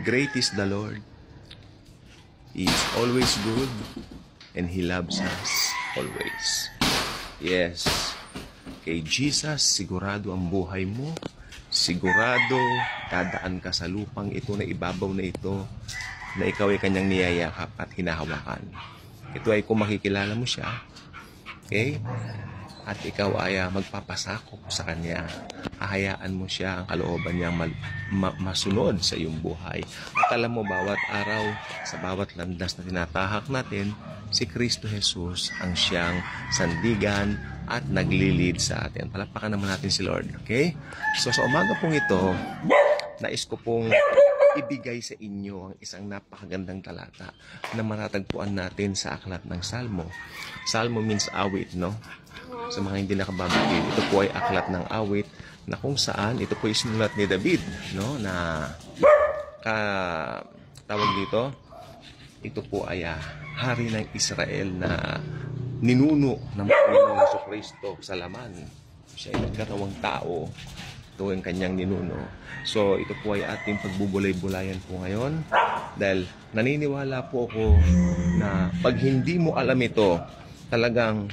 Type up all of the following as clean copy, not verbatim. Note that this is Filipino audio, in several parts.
Great is the Lord. He is always good and He loves us always. Yes. Kay Jesus, sigurado ang buhay mo. Sigurado dadaan ka sa lupang ito na ibabaw na ito na ikaw ay kanyang niyayakap at hinahawakan. Ito ay kung makikilala mo siya. Okay? At ikaw ay magpapasakop sa kanya. Hahayaan mo siya ang kalooban niyang masunod sa iyong buhay. At alam mo, bawat araw, sa bawat landas na tinatahak natin, si Kristo Jesus ang siyang sandigan at naglilid sa atin. Palapakan naman natin si Lord. Okay? So sa umaga pong ito, nais ko pong ibigay sa inyo ang isang napakagandang talata na matatagpuan natin sa aklat ng Salmo. Salmo means awit, no? Sa mga hindi nakababagid, ito po ay aklat ng awit na kung saan ito po ay sinulat ni David, no? Na tawag dito, ito po ay hari ng Israel na ninuno ng Panginoong Jesucristo sa laman. Siya ay nagkatawang tao. Ito ang kanyang ninuno. So, ito po ay ating pagbubulay-bulayan po ngayon. Dahil naniniwala po ako na pag hindi mo alam ito, talagang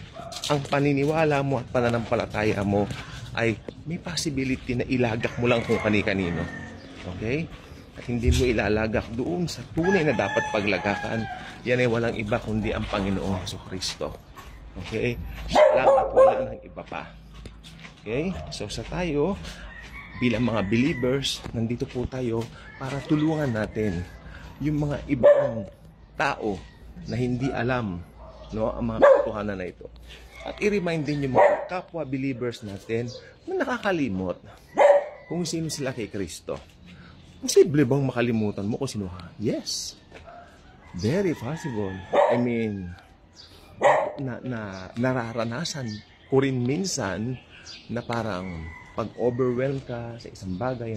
ang paniniwala mo at pananampalataya mo ay may possibility na ilagak mo lang kung kani-kanino. Okay? At hindi mo ilalagak doon sa tunay na dapat paglagakan. Yan ay walang iba kundi ang Panginoong Jesucristo. Okay? Lang at wala ng iba pa. Okay? So sa tayo, bilang mga believers, nandito po tayo para tulungan natin yung mga ibang tao na hindi alam, no, ang mga katotohanan na ito. At i-remind din yung mga kapwa believers natin na nakakalimot kung sino sila kay Kristo. Posible bang makalimutan mo kung sino ka? Yes. Very possible. I mean, nararanasan ko rin minsan na parang pag-overwhelm ka sa isang bagay,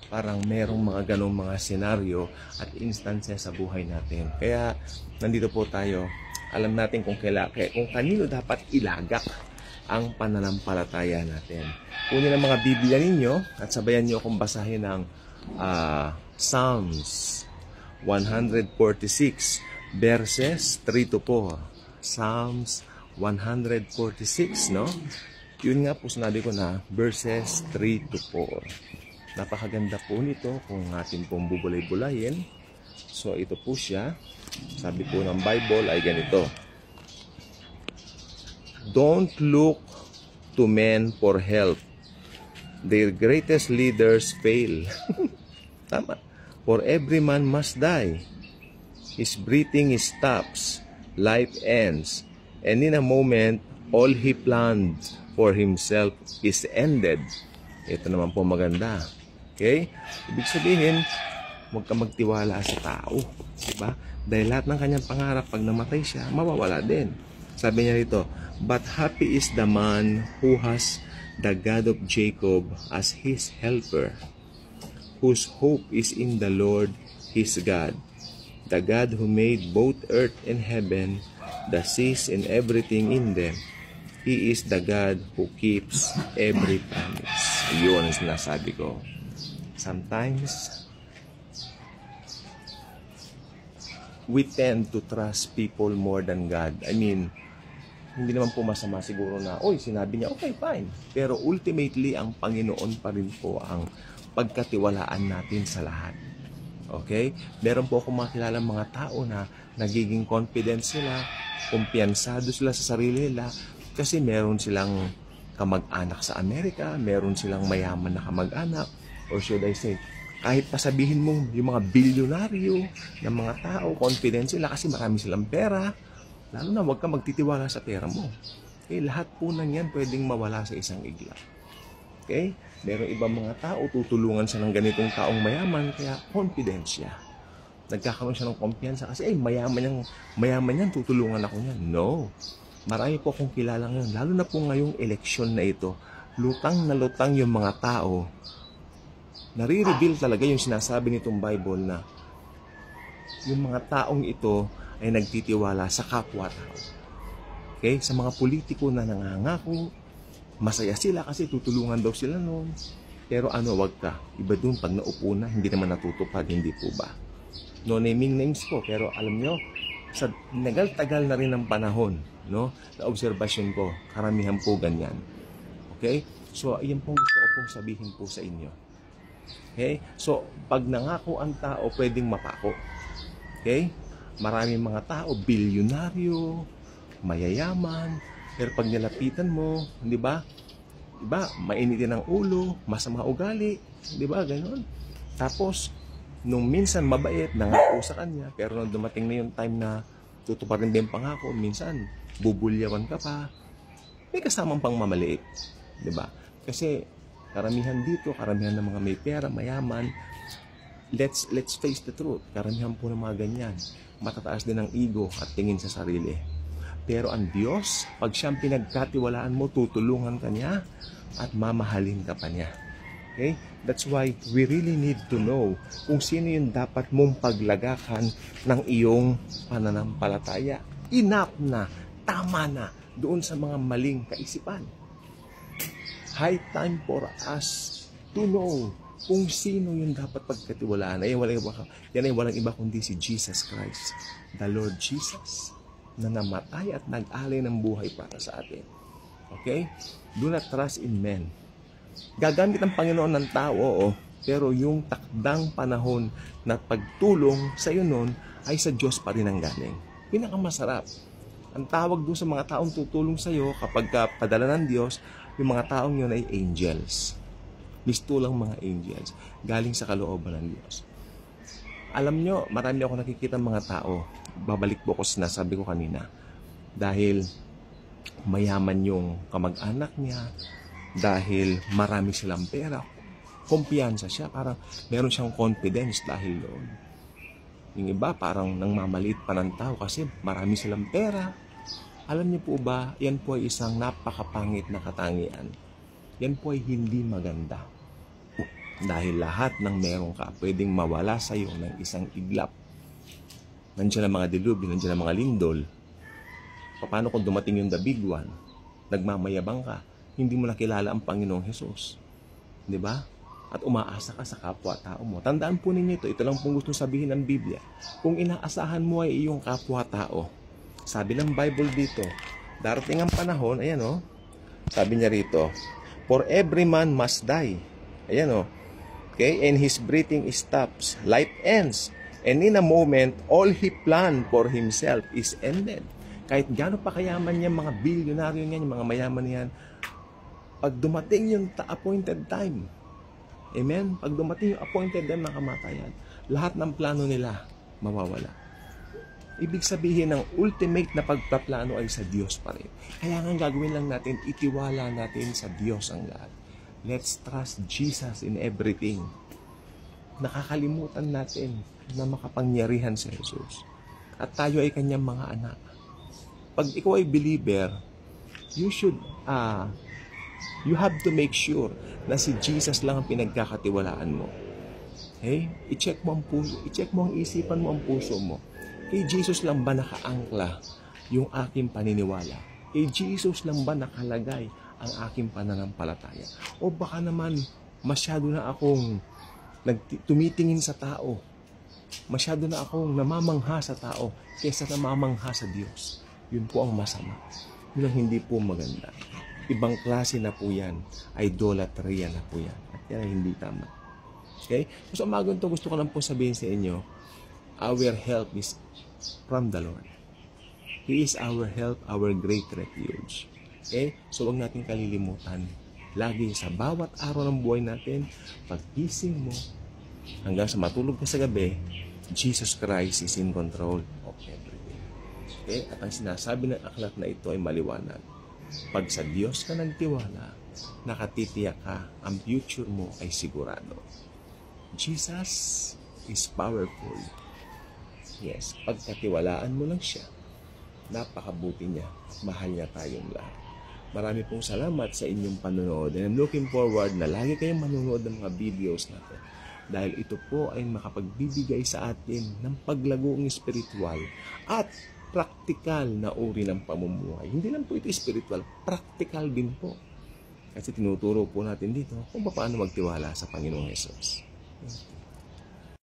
parang merong mga ganong mga senaryo at instances sa buhay natin. Kaya, nandito po tayo. Alam natin kung kanino dapat ilagak ang pananampalataya natin. Kunin ang mga Biblia ninyo at sabayan nyo akong basahin ng Psalms 146 verses 3 to 4. Psalms 146, no? Yun nga po sinabi ko na verses 3 to 4. Napakaganda po nito kung atin pong bubulay-bulayin. So ito po siya. Sabi po ng Bible ay ganito. Don't look to men for help. Their greatest leaders fail. Tama. For every man must die. His breathing stops. Life ends. And in a moment, all he planned for himself is ended. Ito naman po maganda. Okay? Ibig sabihin, huwag ka magtiwala sa tao. Diba? Dahil lahat ng kanyang pangarap, pag namatay siya, mawawala din. Sabi niya rito, but happy is the man who has the God of Jacob as his helper, whose hope is in the Lord his God, the God who made both earth and heaven, the seas and everything in them. He is the God who keeps every promise. Yun ang sinasabi ko. Sometimes, we tend to trust people more than God. I mean, hindi naman po masama siguro na, oy, sinabi niya, okay, fine. Pero ultimately, ang Panginoon pa rin po ang pagkatiwalaan natin sa lahat. Okay? Meron po akong makilala mga tao na nagiging confident sila, kumpiyansado sila sa sarili nila, kasi meron silang kamag-anak sa Amerika, meron silang mayaman na kamag-anak, or should I say, kahit pa sabihin mo yung mga bilyonaryo ng mga tao, confident sila kasi marami silang pera, lalo na huwag ka magtitiwala sa pera mo. Okay? Lahat po nang yan pwedeng mawala sa isang igla. Okay? Meron ibang mga tao, tutulungan siya ng ganitong taong mayaman, kaya confident siya. Nagkakaroon siya ng kumpiyansa kasi, mayaman yan, tutulungan ako niyan. No. Marami po akong kilala ngayon, lalo na po ngayong eleksyon na ito, lutang na lutang yung mga tao. Nare-reveal talaga yung sinasabi nitong Bible na yung mga taong ito ay nagtitiwala sa kapwa-tao. Okay? Sa mga politiko na nangangako, masaya sila kasi tutulungan daw sila noon. Pero wag ka. Iba dun, pag naupo na, hindi naman natutupad, hindi po ba? No naming names po, pero alam nyo, sa nagal-tagal na rin ng panahon, no, na obserbasyon ko, karamihan po ganyan. Okay? So, ayan pong gusto ko pong sabihin po sa inyo. Okay? So, pag nangako ang tao, pwedeng mapako. Okay? Maraming mga tao, bilyonaryo, mayayaman, pero pag nilapitan mo, di ba? Diba? Mainitin ang ulo, masama ugali, di ba? Ganon. Tapos, nung minsan mabait, nangako sa kanya, pero nung dumating na yung time na tutuparin din pangako, minsan bubulyawan ka pa, may kasamang pang mamaliit. Di ba? Kasi karamihan dito, karamihan ng mga may pera, mayaman, let's face the truth, karamihan po ng mga ganyan, matataas din ang ego at tingin sa sarili. Pero ang Diyos, pag siyang pinagkatiwalaan mo, tutulungan ka niya at mamahalin ka pa niya. Okay? That's why we really need to know kung sino yung dapat mong paglagakan ng iyong pananampalataya. Enough na, tama na, doon sa mga maling kaisipan. High time for us to know kung sino yung dapat pagkatiwalaan. Yan ay walang iba kundi si Jesus Christ, the Lord Jesus, na namatay at nag-alay ng buhay para sa atin. Okay? Do not trust in men. Gagamit ang Panginoon ng tao, pero yung takdang panahon na pagtulong sa iyo nun ay sa Diyos pa rin ang galing. Pinakamasarap. Ang tawag doon sa mga taong tutulong sa iyo kapag padala ng Diyos, yung mga taong yun ay angels. Mistulang mga angels. Galing sa kalooban ng Diyos. Alam nyo, marami ako nakikita mga tao. Babalik po ako sa nasabi ko kanina. Dahil mayaman yung kamag-anak niya, dahil marami silang pera, kumpiyansa siya, parang meron siyang confidence dahil doon. Yung iba parang nangmamaliit pa ng tao kasi marami silang pera. Alam niyo po ba, yan po ay isang napakapangit na katangian. Yan po ay hindi maganda. Dahil lahat ng meron ka, pwedeng mawala sa iyo ng isang iglap. Nandiyan ang mga dilubyo, nandiyan ang mga lindol. Paano kung dumating yung the big one? Nagmamayabang ka, hindi mo nakilala ang Panginoong Hesus. Di ba? At umaasa ka sa kapwa-tao mo. Tandaan po ninyo ito lang pong gusto sabihin ng Biblia. Kung inaasahan mo ay iyong kapwa-tao, sabi ng Bible dito, darating ang panahon, ayan o, sabi niya rito, for every man must die. Ayan o, okay, and his breathing stops, life ends, and in a moment, all he planned for himself is ended. Kahit gano'n pa kayaman niya, mga bilyonaryo niyan, yung mga mayaman niyan, pag dumating yung appointed time, amen? Pag dumating yung appointed time ng kamatayan, lahat ng plano nila mawawala. Ibig sabihin ng ultimate na pagpaplano ay sa Diyos pa rin. Kaya nga gagawin lang natin, itiwala natin sa Diyos ang lahat. Let's trust Jesus in everything. Nakakalimutan natin na makapangyarihan si Jesus. At tayo ay kanyang mga anak. Pag ikaw ay believer, you have to make sure na si Jesus lang ang pinagkakatiwalaan mo. Okay? I-check mo ang isipan mo, ang puso mo. Kay Jesus lang ba nakaangkla yung aking paniniwala? Kay Jesus lang ba nakalagay ang aking pananampalataya? O baka naman masyado na akong tumitingin sa tao. Masyado na akong namamangha sa tao kaysa namamangha sa Diyos. Yun po ang masama. Yun ang hindi po maganda. Ibang klase na po yan. Idolatria na po yan. At yan ay hindi tama. Okay? So sa umagang to, gusto ko lang po sabihin sa inyo, our help is from the Lord. He is our help, our great refuge. Okay? So huwag natin kalilimutan. Lagi sa bawat araw ng buhay natin, paggising mo, hanggang sa matulog ka sa gabi, Jesus Christ is in control of everything. Okay? At ang sinasabi ng aklat na ito ay maliwanag. Pag sa Diyos ka nagtiwala, nakatitiyak ka, ang future mo ay sigurado. Jesus is powerful. Yes, pagkatiwalaan mo lang siya, napakabuti niya, mahal niya tayong lahat. Marami pong salamat sa inyong panonood and I'm looking forward na lagi kayong manonood ng mga videos natin. Dahil ito po ay makapagbibigay sa atin ng paglagong espiritual at praktikal na uri ng pamumuhay. Hindi lang po ito espiritual, praktikal din po. Kasi tinuturo po natin dito kung paano magtiwala sa Panginoong Hesus.